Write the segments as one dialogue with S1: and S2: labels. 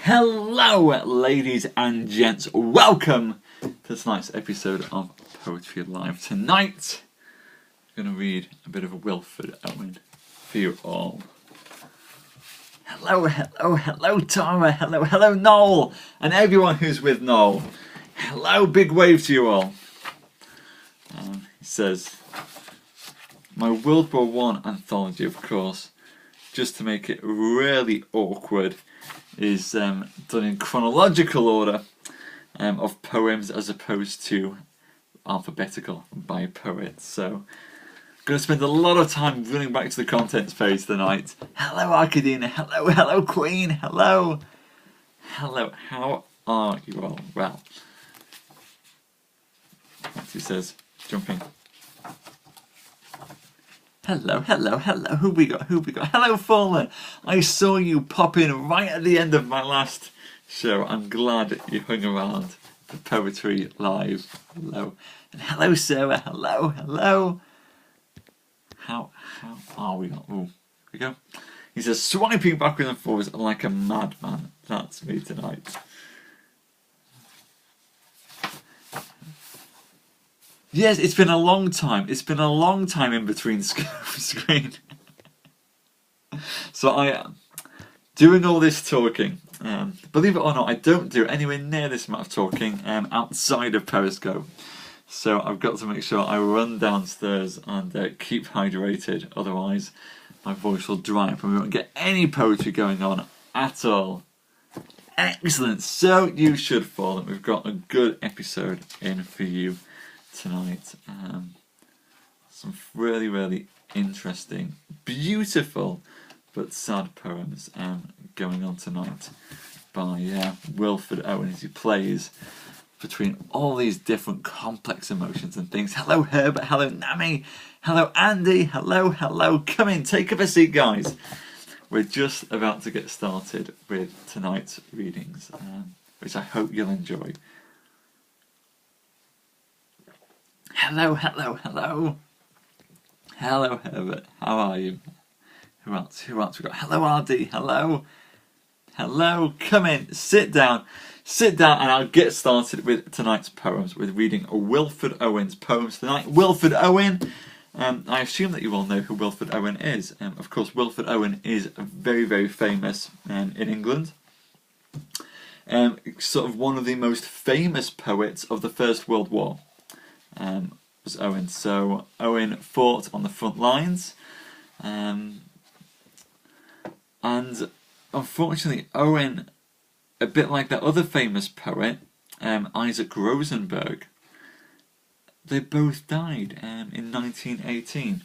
S1: Hello, ladies and gents. Welcome to tonight's episode of Poetry Live. Tonight, I'm going to read a bit of Wilfred Owen for you all. Hello, Tara. Hello, Noel, and everyone who's with Noel. Hello, big wave to you all. He says, my World War One anthology, of course, just to make it really awkward, is done in chronological order of poems as opposed to alphabetical by poet. So I'm going to spend a lot of time running back to the contents page tonight. Hello, Arcadina. Hello, Queen. Hello, how are you all? Well, he says, jumping. Hello, who we got? Hello, Fallen. I saw you pop in right at the end of my last show. I'm glad you hung around for Poetry Live. Hello. And hello, Sarah. Hello. How are we? Oh, here we go. He says, swiping backwards and forwards like a madman. That's me tonight. Yes, it's been a long time. It's been a long time in between screen. So I am doing all this talking. Believe it or not, I don't do anywhere near this amount of talking outside of Periscope. So I've got to make sure I run downstairs and keep hydrated. Otherwise, my voice will dry up and we won't get any poetry going on at all. Excellent. So you should follow. We've got a good episode in for you tonight. Some really interesting, beautiful but sad poems going on tonight by Wilfred Owen as he plays between all these different complex emotions and things. Hello Herbert, hello Nami, hello Andy, hello, come in, take up a seat guys. We're just about to get started with tonight's readings, which I hope you'll enjoy. Hello, Herbert, how are you? Who else we got? Hello, RD, hello, come in, sit down, and I'll get started with tonight's poems, with reading Wilfred Owen's poems tonight. Wilfred Owen, I assume that you all know who Wilfred Owen is. Of course, Wilfred Owen is very famous in England. Sort of one of the most famous poets of the First World War. Was Owen. So Owen fought on the front lines, and unfortunately Owen, a bit like that other famous poet, Isaac Rosenberg, they both died in 1918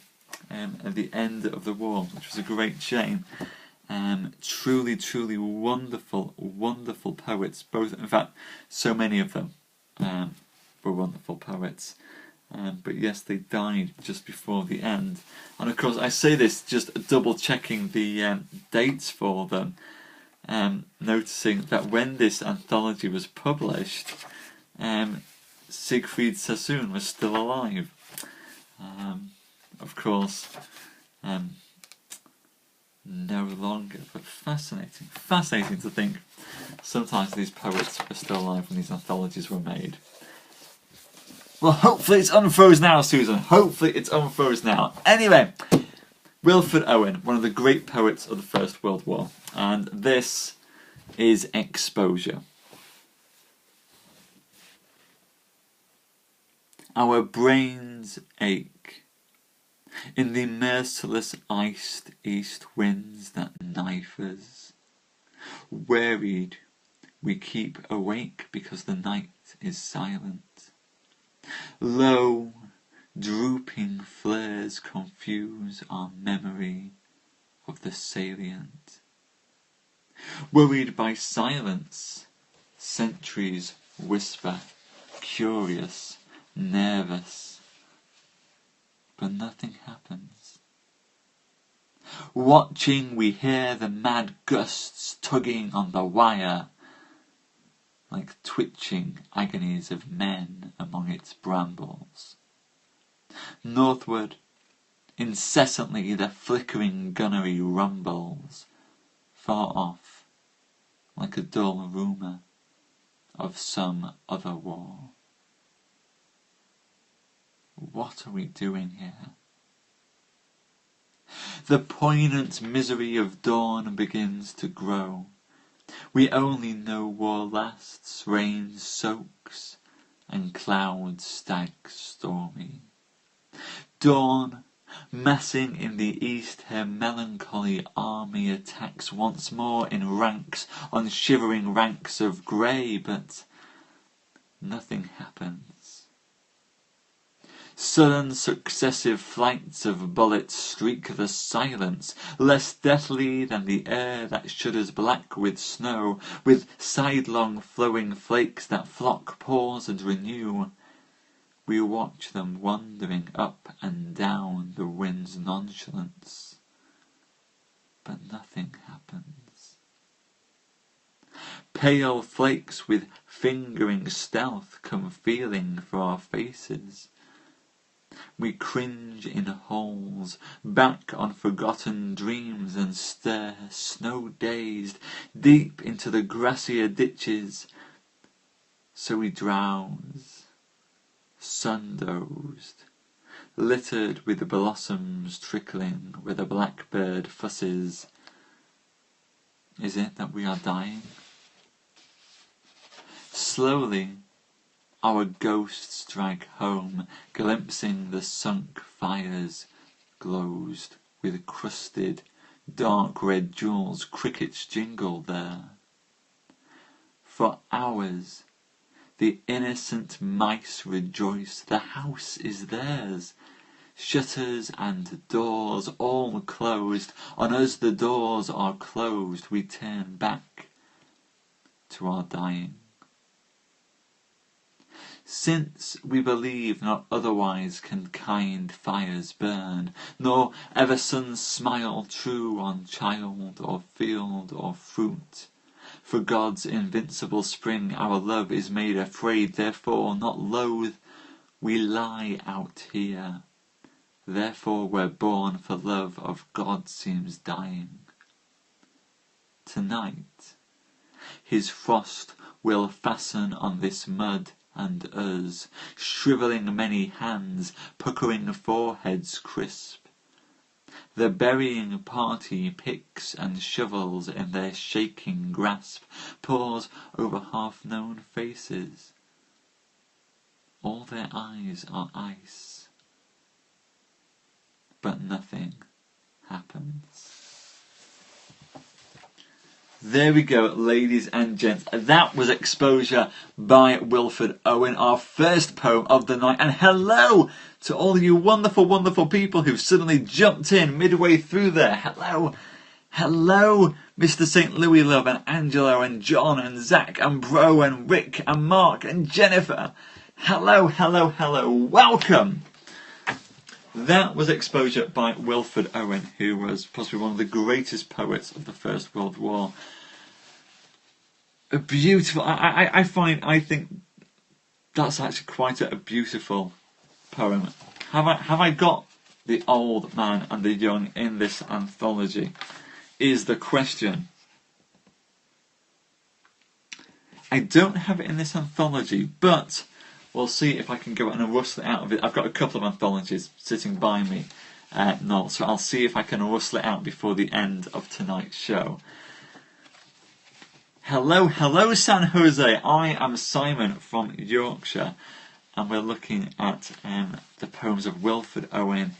S1: at the end of the war, which was a great shame. Truly wonderful poets, both, in fact so many of them were wonderful poets. But yes, they died just before the end. And of course, I say this just double checking the dates for them, noticing that when this anthology was published, Siegfried Sassoon was still alive. Of course, no longer, but fascinating to think sometimes these poets are still alive when these anthologies were made. Well, hopefully it's unfroze now, Susan. Hopefully it's unfroze now. Anyway, Wilfred Owen, one of the great poets of the First World War. And this is Exposure. Our brains ache in the merciless iced east winds that knife us. Wearied, we keep awake because the night is silent. Low, drooping flares confuse our memory of the salient. Worried by silence, sentries whisper, curious, nervous, but nothing happens. Watching, we hear the mad gusts tugging on the wire, like twitching agonies of men among its brambles. Northward, incessantly the flickering gunnery rumbles. Far off, like a dull rumour of some other war. What are we doing here? The poignant misery of dawn begins to grow. We only know war lasts, rain soaks, and clouds stag stormy. Dawn, massing in the east, her melancholy army attacks once more in ranks on shivering ranks of grey, but nothing happens. Sudden successive flights of bullets streak the silence, less deathly than the air that shudders black with snow, with sidelong flowing flakes that flock, pause and renew. We watch them wandering up and down the wind's nonchalance, but nothing happens. Pale flakes with fingering stealth come feeling for our faces. We cringe in holes, back on forgotten dreams, and stare, snow-dazed, deep into the grassier ditches. So we drowse, sun-dozed, littered with the blossoms trickling where the blackbird fusses. Is it that we are dying? Slowly, our ghosts drag home, glimpsing the sunk fires, glozed with crusted, dark red jewels. Crickets jingle there. For hours, the innocent mice rejoice. The house is theirs. Shutters and doors all closed. On us the doors are closed. We turn back to our dying. Since we believe not otherwise can kind fires burn, nor ever suns smile true on child or field or fruit. For God's invincible spring our love is made afraid, therefore not loath we lie out here. Therefore we're born, for love of God seems dying. Tonight his frost will fasten on this mud and us, shrivelling many hands, puckering foreheads crisp. The burying party, picks and shovels in their shaking grasp, pause over half-known faces. All their eyes are ice, but nothing happens. There we go, ladies and gents. That was Exposure by Wilfred Owen, our first poem of the night. And hello to all you wonderful, wonderful people who've suddenly jumped in midway through there. Hello. Hello, Mr. St. Louis Love and Angelo and John and Zach and Bro and Rick and Mark and Jennifer. Hello, hello, hello. Welcome. That was Exposure by Wilfred Owen, who was possibly one of the greatest poets of the First World War. A beautiful... I think that's actually quite a beautiful poem. Have I got the old man and the young in this anthology? Is the question. I don't have it in this anthology, but we'll see if I can go and rustle it out of it. I've got a couple of anthologies sitting by me, Noel, so I'll see if I can rustle it out before the end of tonight's show. Hello, hello San Jose. I am Simon from Yorkshire, and we're looking at the poems of Wilfred Owen,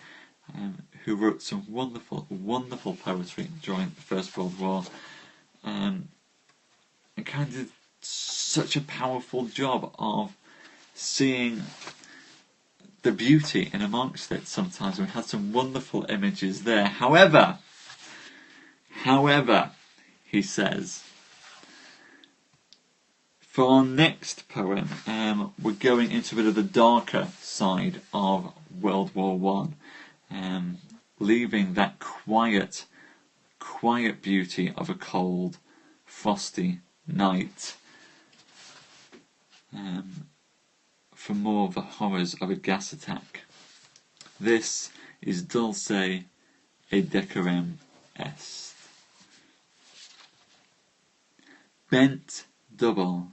S1: who wrote some wonderful, wonderful poetry during the First World War, and kind of did such a powerful job of seeing the beauty in amongst it sometimes. We had some wonderful images there. However, he says, for our next poem, we're going into a bit of the darker side of World War One, leaving that quiet beauty of a cold, frosty night, for more of the horrors of a gas attack. This is Dulce et Decorum Est. bent double,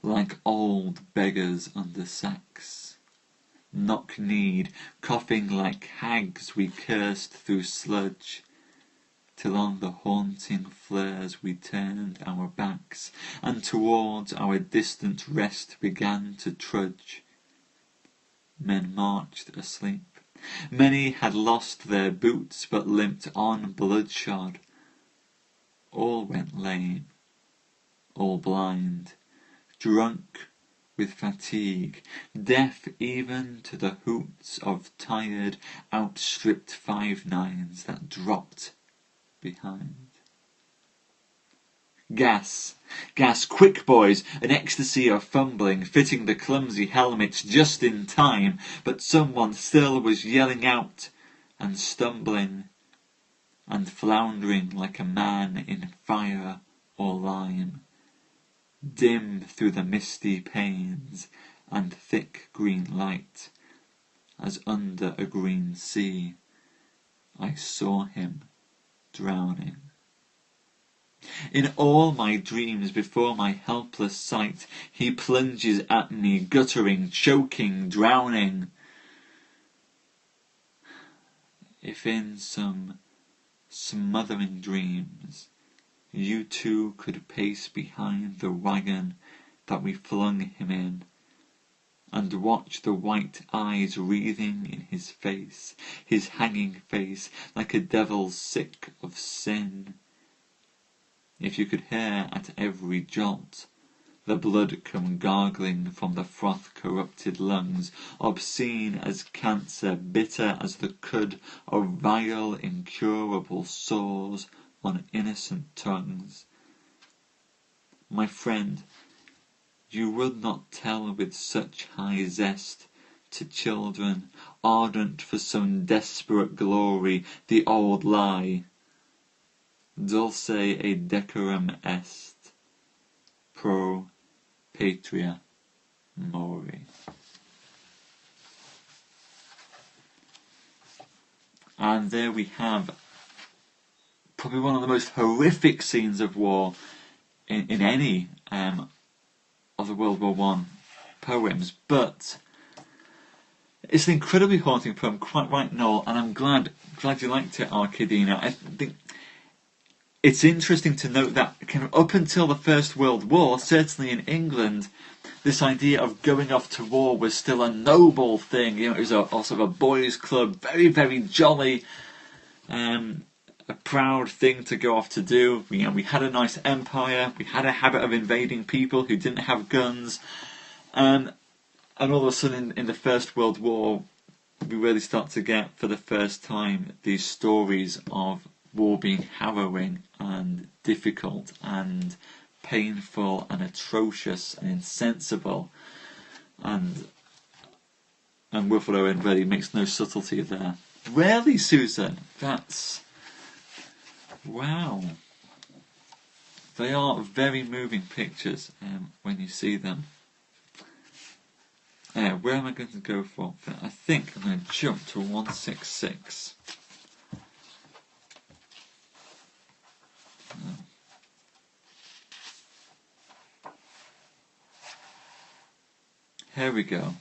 S1: like old beggars under sacks. Knock-kneed, coughing like hags, we cursed through sludge, till on the haunting flares we turned our backs, and towards our distant rest began to trudge. Men marched asleep. Many had lost their boots, but limped on bloodshod. All went lame, all blind, drunk with fatigue, deaf even to the hoots of tired, outstripped 5-9s that dropped behind. Gas, quick boys, an ecstasy of fumbling, fitting the clumsy helmets just in time, but someone still was yelling out and stumbling and floundering like a man in fire or lime. Dim through the misty panes and thick green light, as under a green sea, I saw him drowning. In all my dreams before my helpless sight, he plunges at me, guttering, choking, drowning. If in some smothering dreams you too could pace behind the wagon that we flung him in, and watch the white eyes wreathing in his face, his hanging face, like a devil sick of sin. If you could hear at every jolt the blood come gargling from the froth-corrupted lungs, obscene as cancer, bitter as the cud of vile, incurable sores on innocent tongues. My friend, you would not tell with such high zest to children, ardent for some desperate glory, the old lie, dulce et decorum est, pro patria mori. And there we have probably one of the most horrific scenes of war in any of the World War I poems, but it's an incredibly haunting poem, quite right, Noel, and I'm glad you liked it, Arkadina. I think it's interesting to note that kind of up until the First World War, certainly in England, this idea of going off to war was still a noble thing. You know, it was also a boys' club, very, very jolly, a proud thing to go off to do. You know, we had a nice empire, we had a habit of invading people who didn't have guns, and all of a sudden in the First World War, we really start to get, for the first time, these stories of war being harrowing and difficult and painful and atrocious and insensible, and Wilfred Owen really makes no subtlety there. Really, Susan, that's... wow. They are very moving pictures when you see them. Where am I going to go for? I think I'm going to jump to 166. Here we go.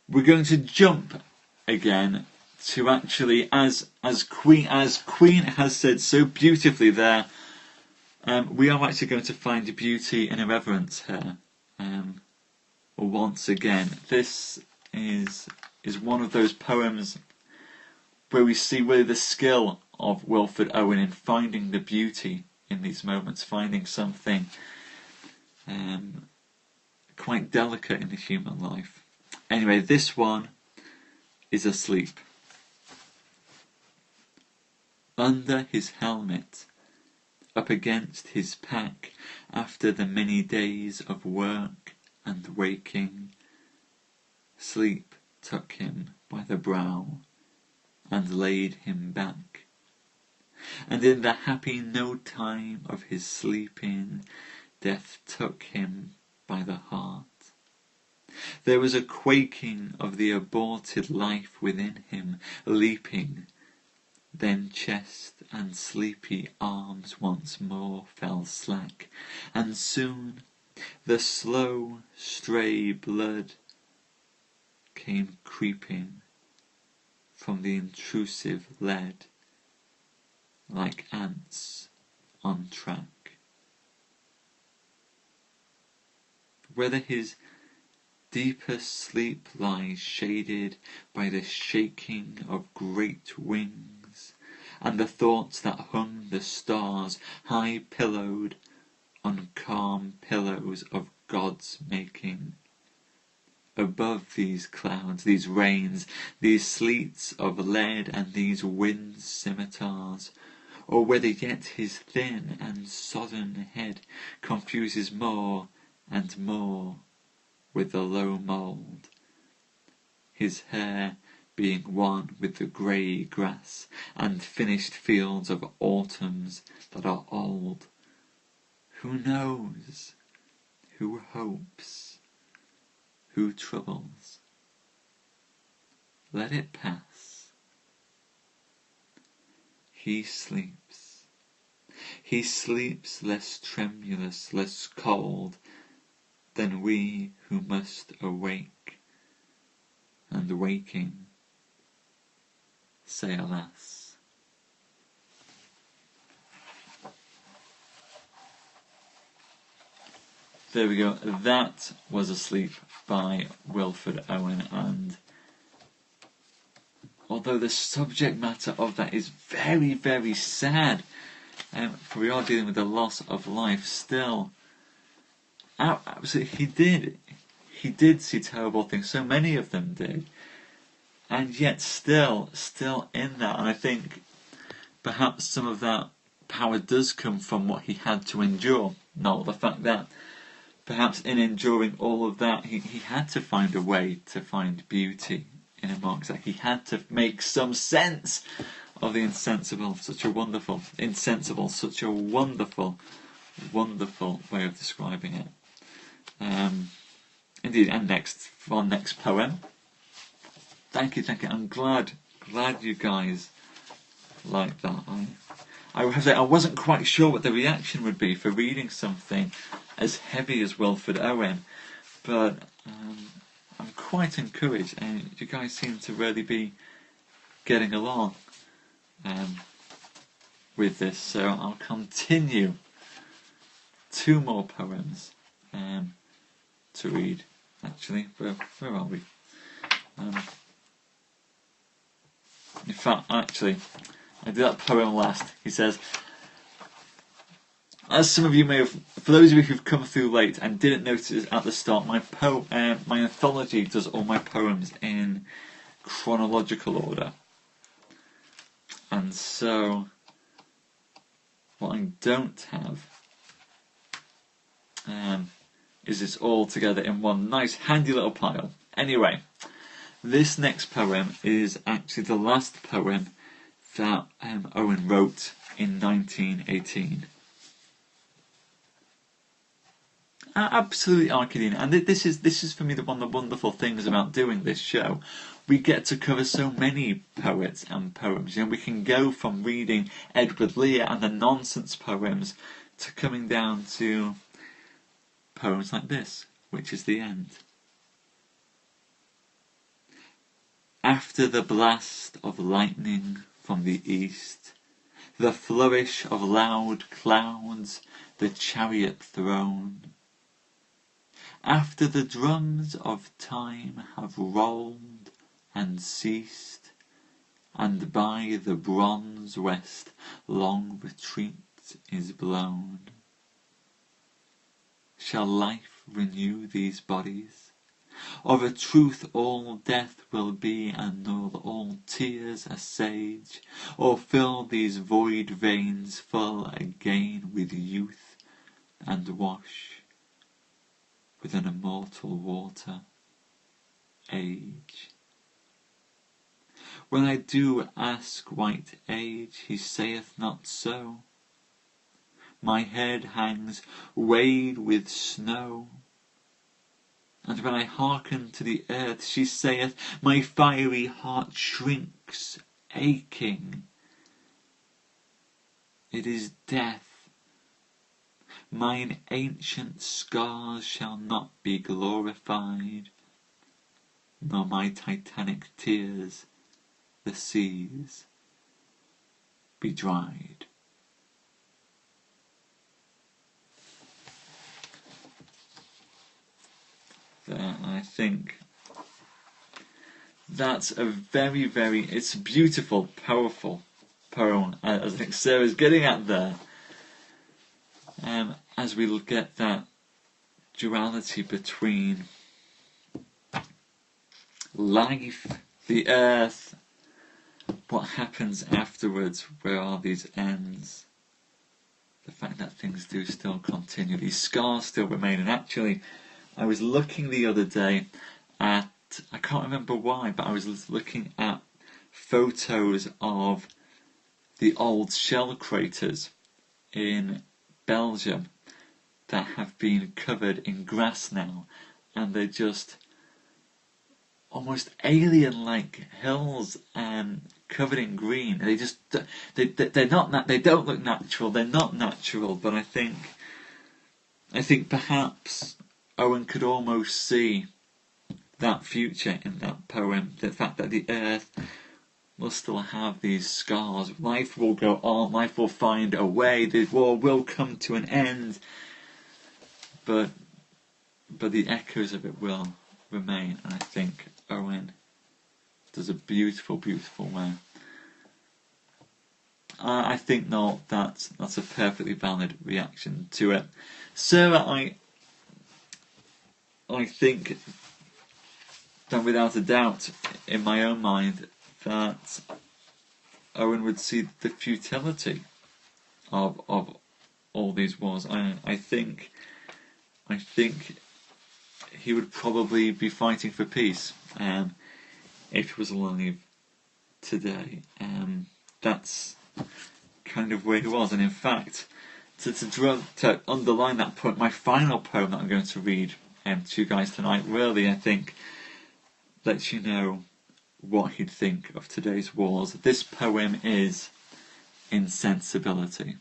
S1: We're going to jump again to actually, as Queen has said so beautifully there, we are actually going to find beauty and irreverence here. Once again, this is one of those poems where we see really the skill of Wilfred Owen in finding the beauty in these moments, finding something quite delicate in the human life. Anyway, this one is Asleep. Under his helmet, up against his pack, after the many days of work and waking, sleep took him by the brow and laid him back. And in the happy no time of his sleeping, death took him by the heart. There was a quaking of the aborted life within him, leaping, Then chest and sleepy arms once more fell slack, and soon the slow stray blood came creeping from the intrusive lead, like ants on track. Whether his deepest sleep lies shaded by the shaking of great wings, and the thoughts that hung the stars high pillowed on calm pillows of God's making. Above these clouds, these rains, these sleets of lead, and these winds' scimitars, or whether yet his thin and sodden head confuses more and more with the low mould, his hair being one with the grey grass and finished fields of autumns that are old. Who knows? Who hopes? Who troubles? Let it pass. He sleeps. He sleeps less tremulous, less cold than we who must awake, and waking say alas. There we go. That was Asleep by Wilfred Owen, and although the subject matter of that is very, very sad, for we are dealing with the loss of life, still, absolutely, he did see terrible things. So many of them did, and yet still in that. And I think perhaps some of that power does come from what he had to endure. Not the fact that perhaps in enduring all of that, he had to find a way to find beauty in amongst that. He had to make some sense of the insensible. Such a wonderful way of describing it. Indeed. And next, for our next poem. Thank you. I'm glad you guys like that. I wasn't quite sure what the reaction would be for reading something as heavy as Wilfred Owen, but I'm quite encouraged, and you guys seem to really be getting along with this. So I'll continue 2 more poems to read. Actually, where are we? In fact, I did that poem last. He says, as some of you may have, for those of you who've come through late and didn't notice at the start, my anthology does all my poems in chronological order. And so, what I don't have is this all together in one nice handy little pile. Anyway, this next poem is actually the last poem that Owen wrote in 1918. Absolutely Arcadian, and this is for me one of the wonderful things about doing this show. We get to cover so many poets and poems. We can go from reading Edward Lear and the nonsense poems to coming down to poems like this, which is the end. After the blast of lightning from the east, the flourish of loud clouds, the chariot throne, after the drums of time have rolled and ceased, and by the bronze west long retreat is blown, shall life renew these bodies? Of a truth all death will be annul, all tears assuage, or fill these void veins full again with youth, and wash with an immortal water age. When I do ask white age, he saith not so. My head hangs weighed with snow. And when I hearken to the earth, she saith, my fiery heart shrinks aching it is death. Mine ancient scars shall not be glorified, nor my titanic tears the seas be dried. I think that's a very, it's a beautiful, powerful poem, as I think Sarah's getting at there. As we look at that duality between life, the earth, what happens afterwards, where are these ends, the fact that things do still continue, these scars still remain. And actually, I was looking the other day at, I can't remember why, but I was looking at photos of the old shell craters in Belgium that have been covered in grass now, and they're just almost alien-like hills and covered in green. They're not, they don't look natural. They're not natural, but I think perhaps Owen could almost see that future in that poem. The fact that the earth will still have these scars. Life will go on. Life will find a way. The war will come to an end, but the echoes of it will remain. And I think Owen does a beautiful, beautiful way. I think that's a perfectly valid reaction to it. Sarah, I think that without a doubt, in my own mind, that Owen would see the futility of all these wars. I think he would probably be fighting for peace if he was alive today. That's kind of where he was. And in fact, to underline that point, my final poem that I'm going to read to you guys tonight really, I think, lets you know what he'd think of today's wars. This poem is Insensibility.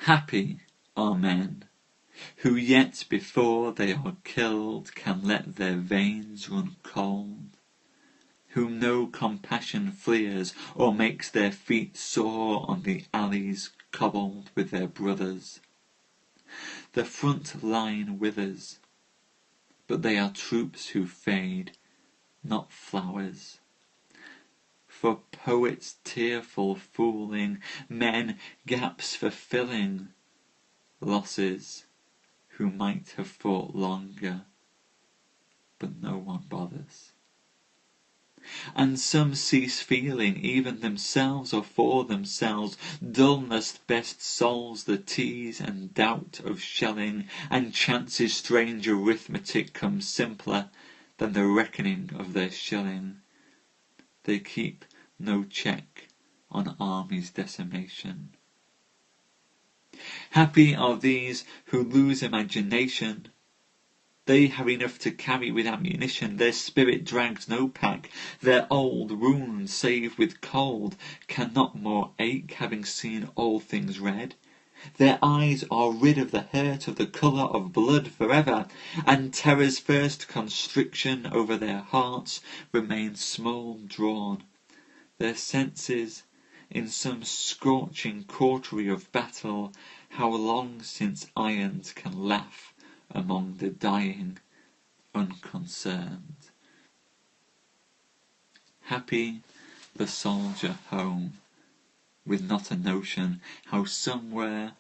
S1: Happy are men who yet before they are killed can let their veins run cold, whom no compassion fleers or makes their feet sore on the alleys cobbled with their brothers. The front line withers, but they are troops who fade, not flowers. For poets tearful fooling, men gaps fulfilling, losses who might have fought longer, but no one bothers. And some cease feeling even themselves or for themselves. Dullness best solves the tease and doubt of shelling, and chance's strange arithmetic comes simpler than the reckoning of their shilling. They keep no check on armies' decimation. Happy are these who lose imagination. They have enough to carry with ammunition. Their spirit drags no pack. Their old wounds, save with cold, cannot more ache, having seen all things red. Their eyes are rid of the hurt of the colour of blood forever, and terror's first constriction over their hearts remains small drawn. Their senses, in some scorching coterie of battle, how long since irons can laugh among the dying, unconcerned. Happy the soldier home, with not a notion how somewhere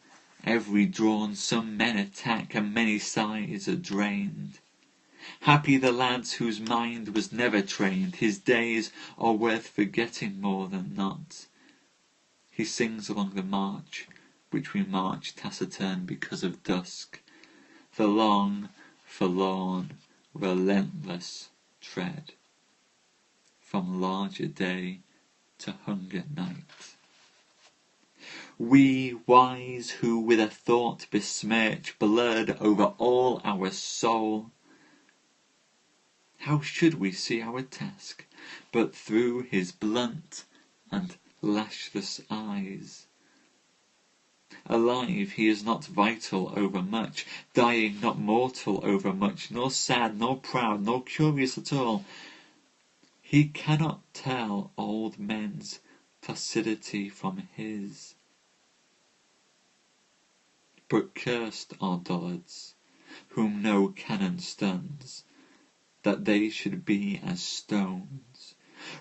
S1: every drawn some men attack and many sides are drained. Happy the lads whose mind was never trained, his days are worth forgetting more than not. He sings along the march, which we march taciturn because of dusk, the long, forlorn, relentless tread, from larger day to hunger night. We wise who with a thought besmirch blood over all our soul, how should we see our task but through his blunt, and lashless eyes. Alive, he is not vital over much, dying, not mortal over much, nor sad, nor proud, nor curious at all. He cannot tell old men's placidity from his. But cursed are dullards, whom no cannon stuns, that they should be as stones.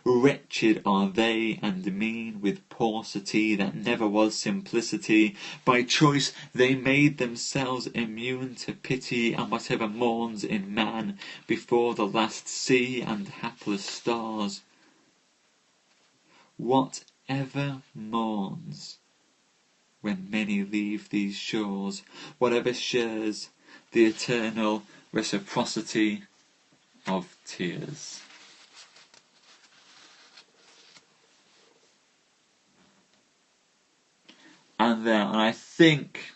S1: Wretched are they and mean, with paucity that never was simplicity. By choice they made themselves immune to pity, and whatever mourns in man before the last sea and hapless stars. Whatever mourns when many leave these shores, whatever shares the eternal reciprocity of tears. And I think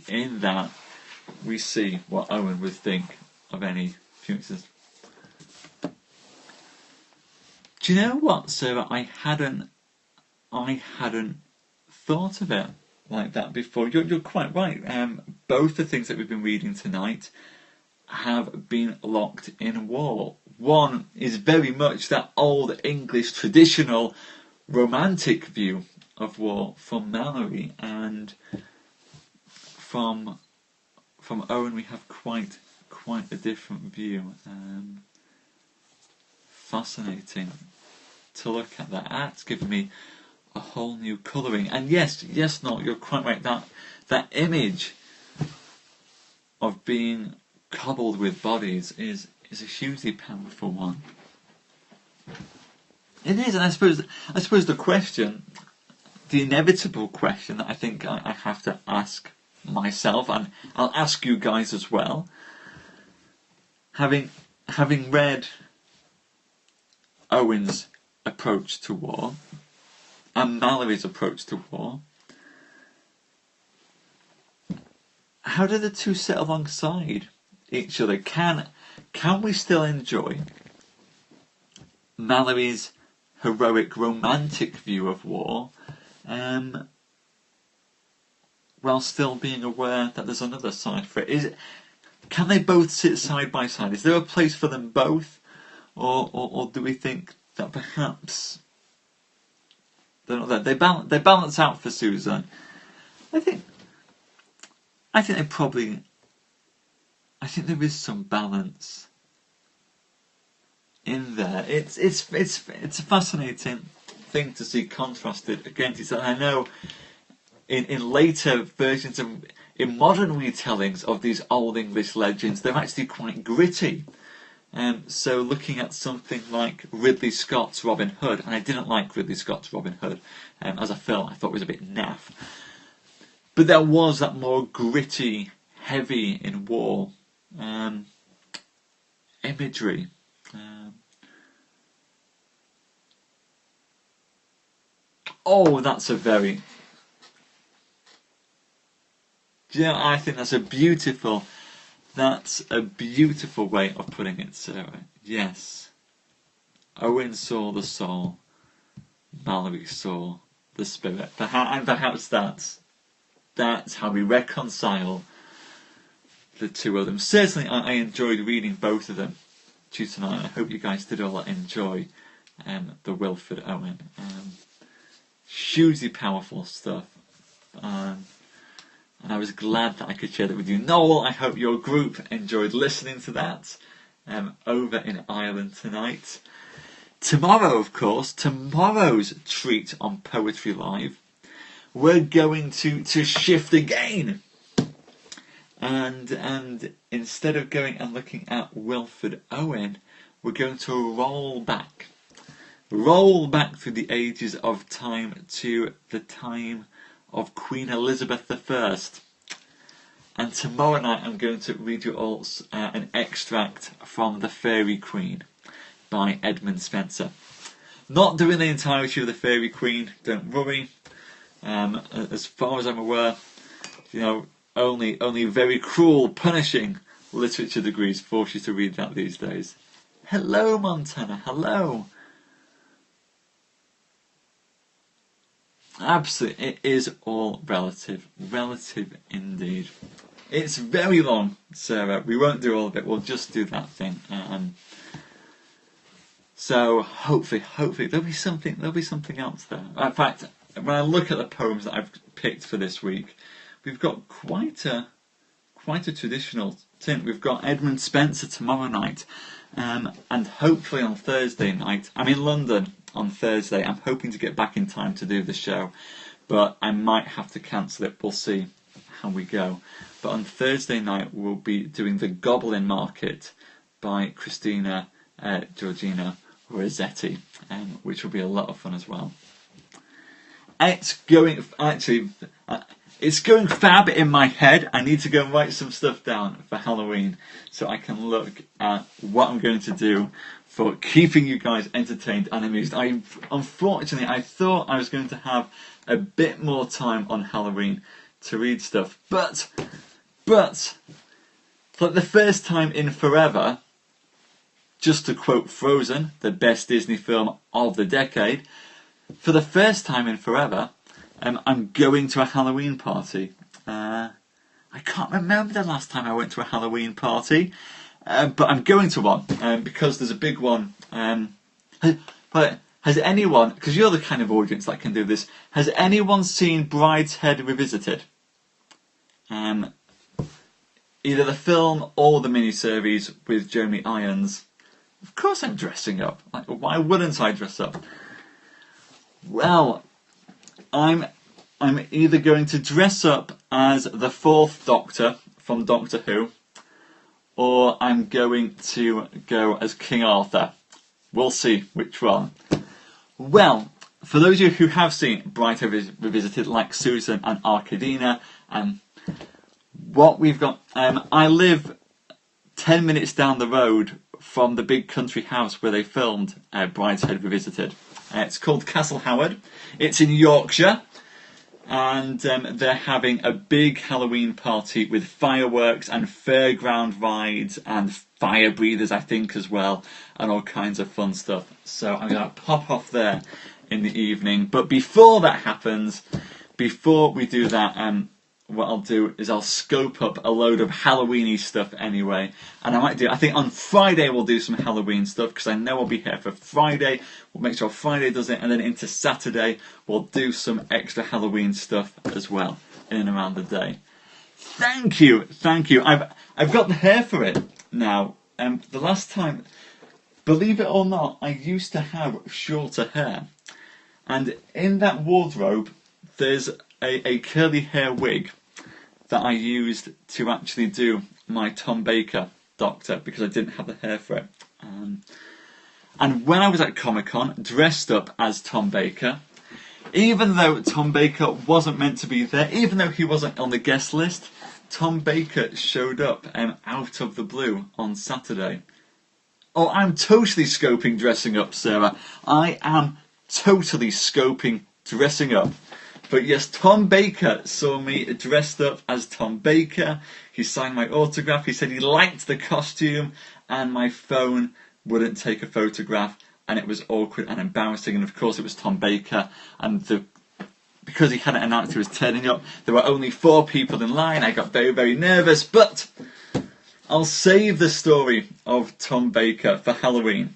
S1: in that we see what Owen would think of any futures. Do you know what, Sarah? I hadn't thought of it like that before. You're quite right. Both the things that we've been reading tonight have been locked in war. One is very much that old English traditional romantic view of war from Mallory, and from Owen we have quite a different view. Fascinating to look at that. That's given me a whole new colouring. And yes, no, you're quite right. That image of being cobbled with bodies is a hugely powerful one. It is, and I suppose the question, the inevitable question that I think I have to ask myself, and I'll ask you guys as well, having read Owen's approach to war and Mallory's approach to war, how do the two sit alongside each other? Can we still enjoy Mallory's heroic romantic view of war, while still being aware that there's another side for it? Can they both sit side by side? Is there a place for them both, or do we think that perhaps they balance out for Susan? I think there is some balance in there. It's a fascinating thing to see contrasted against each other. I know in later versions of, in modern retellings of these old English legends, they're actually quite gritty. So looking at something like Ridley Scott's Robin Hood, and I didn't like Ridley Scott's Robin Hood as a film. I thought it was a bit naff. But there was that more gritty, heavy in war imagery. That's a very... I think that's a beautiful way of putting it, Sarah. Yes. Owen saw the soul, Mallory saw the spirit. And perhaps that's how we reconcile the two of them. Certainly I enjoyed reading both of them to you tonight. I hope you guys did all enjoy the Wilfred Owen. Hugely powerful stuff. And I was glad that I could share that with you. Noel, I hope your group enjoyed listening to that over in Ireland tonight. Tomorrow, of course, tomorrow's treat on Poetry Live, we're going to shift again. And instead of going and looking at Wilfred Owen, we're going to roll back through the ages of time to the time of Queen Elizabeth I. And tomorrow night I'm going to read you all an extract from The Fairy Queen by Edmund Spenser. Not doing the entirety of The Fairy Queen, don't worry. As far as I'm aware, only very cruel, punishing literature degrees force you to read that these days. Hello, Montana, hello. Absolutely, it is all relative. Relative indeed. It's very long, Sarah. We won't do all of it. We'll just do that thing. So hopefully there'll be something else there. In fact, when I look at the poems that I've picked for this week, we've got quite a traditional tint. We've got Edmund Spenser tomorrow night, and hopefully on Thursday night. I'm in London on Thursday. I'm hoping to get back in time to do the show, but I might have to cancel it. We'll see how we go. But on Thursday night we'll be doing The Goblin Market by Christina Georgina Rossetti, which will be a lot of fun as well. It's going fab in my head. I need to go and write some stuff down for Halloween so I can look at what I'm going to do for keeping you guys entertained and amused. Unfortunately, I thought I was going to have a bit more time on Halloween to read stuff, but for the first time in forever, just to quote Frozen, the best Disney film of the decade, for the first time in forever, I'm going to a Halloween party. I can't remember the last time I went to a Halloween party, but I'm going to one because there's a big one. But has anyone, because you're the kind of audience that can do this, has anyone seen Brideshead Revisited? Either the film or the miniseries with Jeremy Irons. Of course I'm dressing up. Like, why wouldn't I dress up? Well, I'm either going to dress up as the Fourth Doctor from Doctor Who, or I'm going to go as King Arthur. We'll see which one. Well, for those of you who have seen Brideshead Revisited, like Susan and Arkadina, what we've got, I live 10 minutes down the road from the big country house where they filmed Brideshead Revisited. It's called Castle Howard. It's in Yorkshire, and they're having a big Halloween party with fireworks and fairground rides and fire breathers, I think, as well, and all kinds of fun stuff. So I'm going to pop off there in the evening. But before that happens, before we do that, what I'll do is I'll scope up a load of Halloween-y stuff anyway. And I think on Friday we'll do some Halloween stuff, because I know I'll be here for Friday. We'll make sure Friday does it, and then into Saturday we'll do some extra Halloween stuff as well in and around the day. Thank you. I've got the hair for it now. The last time, believe it or not, I used to have shorter hair. And in that wardrobe there's a curly hair wig that I used to actually do my Tom Baker Doctor, because I didn't have the hair for it. And when I was at Comic-Con, dressed up as Tom Baker, even though Tom Baker wasn't meant to be there, even though he wasn't on the guest list, Tom Baker showed up out of the blue on Saturday. Oh, I'm totally scoping dressing up, Sarah. I am totally scoping dressing up. But yes, Tom Baker saw me dressed up as Tom Baker. He signed my autograph. He said he liked the costume, and my phone wouldn't take a photograph, and it was awkward and embarrassing. And of course it was Tom Baker, and because he hadn't announced he was turning up, there were only 4 people in line. I got very, very nervous, but I'll save the story of Tom Baker for Halloween.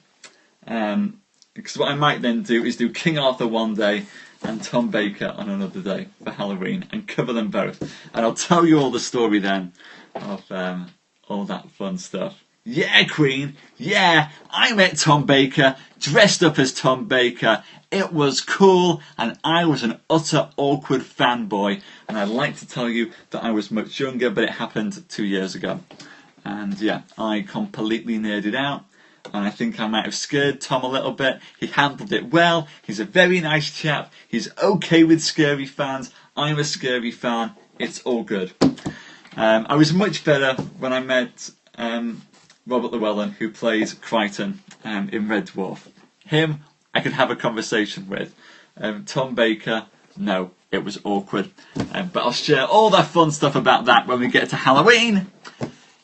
S1: Because what I might then do is do King Arthur one day and Tom Baker on another day for Halloween, and cover them both. And I'll tell you all the story then of all that fun stuff. Yeah, Queen, yeah, I met Tom Baker, dressed up as Tom Baker. It was cool, and I was an utter awkward fanboy. And I'd like to tell you that I was much younger, but it happened 2 years ago. And yeah, I completely nerded out. And I think I might have scared Tom a little bit. He handled it well. He's a very nice chap. He's okay with scary fans. I'm a scary fan. It's all good. I was much better when I met Robert Llewellyn, who plays Crichton in Red Dwarf. Him, I could have a conversation with. Tom Baker, no, it was awkward. But I'll share all that fun stuff about that when we get to Halloween.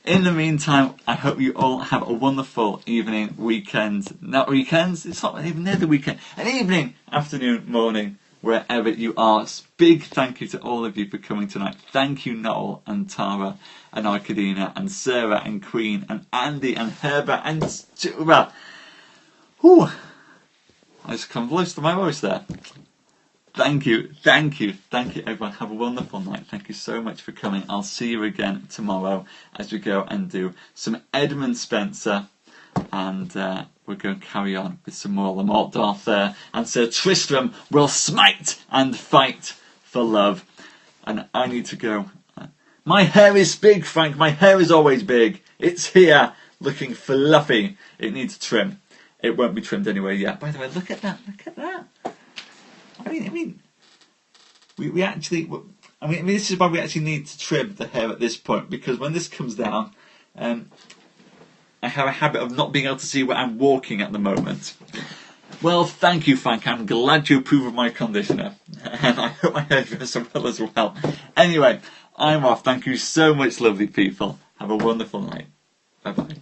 S1: In the meantime, I hope you all have a wonderful evening, weekend. Not weekends, it's not even near the weekend. An evening, afternoon, morning, wherever you are. Big thank you to all of you for coming tonight. Thank you, Noel and Tara and Arkadina and Sarah and Queen and Andy and Herbert and Stuart. Whew. I just come close to my voice there. Thank you everyone. Have a wonderful night. Thank you so much for coming. I'll see you again tomorrow as we go and do some Edmund Spenser, and we're going to carry on with some more La Morte d'Arthur, and Sir Tristram will smite and fight for love. And I need to go. My hair is big, Frank. My hair is always big. It's here, looking fluffy. It needs trim. It won't be trimmed anyway yet. By the way, look at that. Look at that. I mean, we actually. I mean, this is why we actually need to trim the hair at this point, because when this comes down, I have a habit of not being able to see where I'm walking at the moment. Well, thank you, Frank. I'm glad you approve of my conditioner, and I hope my hair goes so well as well. Anyway, I'm off. Thank you so much, lovely people. Have a wonderful night. Bye bye.